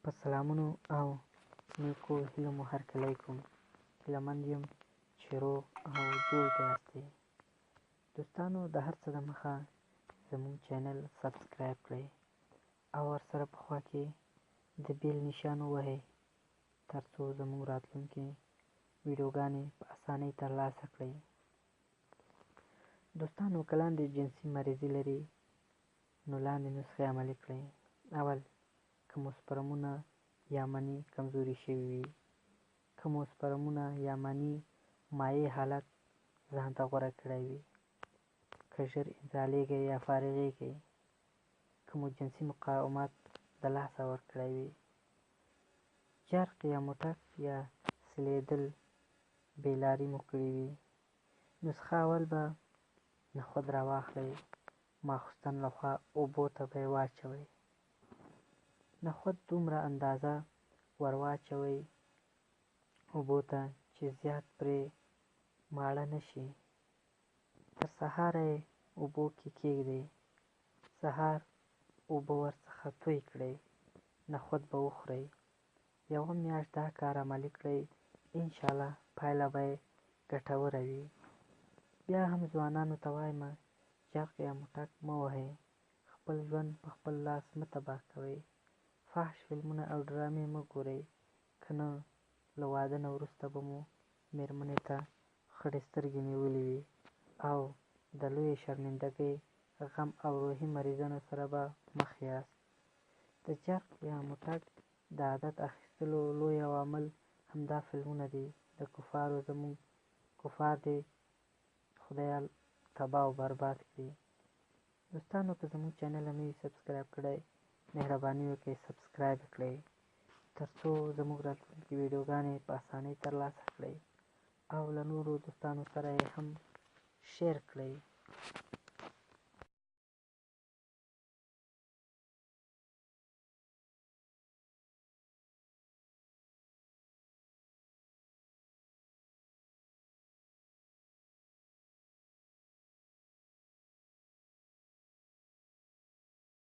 په سلامونو او نیکو هیلو مو هرکلی کوم. هیلهمند یم چې روغ او جوړ یاستئ. دوستانو، د هر څه دمخه زموږ چینل سبسکرایب کړئ او ورسره په خوا کې د بیل نشان ووهئ تر څو زموږ راتلونکې ویډیوګانې په اسانۍ ترلاسه کړئ. دوستانو، که لاندې جنسي مریضي لرئ نو لاندې نسخې عملي کړئ. اول: که مو سپرمونه یا مني کمزوري شوي وي، که مو سپرمونه یا مني مایع حالت ځان ته غوره کړی وي، که ژر انزالېږئ یا فارغېږئ، که مو جنسي مقاومت د لاسه ورکړی وي، جرق یا موټک یا سلیدل بې لاري مو کړي وي. نسخه: اول به نخود راواخلئ، ماخوستن لخوا اوبو ته به یې واچوئ. نخود دومره اندازه ور واچوئ اوبو ته چې زیات پرې ماړه نه شي. تر سهاره یې اوبو کې کیږدئ. سهار اوبه ورڅخه توی کړئ، نخود به وخورئ. یوه میاشت دا کار عملي کړئ، انشاءالله پایله به یې ګټوره وي. بیا هم ځوانانو ته وایم، جرق یا موټک مه وهئ. خپل ژوند په خپل لاس مه تباه کوئ. فحش فلمونه او ډرامې مه ګورئ، که نه له واده نه وروسته به مو مېرمنې ته خړې سترګې نیولې وي او د لویې شرمندګۍ، غم او روحي مریضانو سره به مخ یاست. د جرق یا موټک د عادت اخیستلو لوی عوامل همدا فلمونه دي. د کفارو زموږ کفار دې خدای تباه او برباد کړي. دوستانو، که زموږ چینل نه وي سبسکرایب کړی، مهرباني وکړئ سبسکرایب کړئ تر څو زموږ راتلونکې ویډیوګانې په اسانۍ ترلاسه کړئ او له نورو دوستانو سره یې هم شیر کړئ.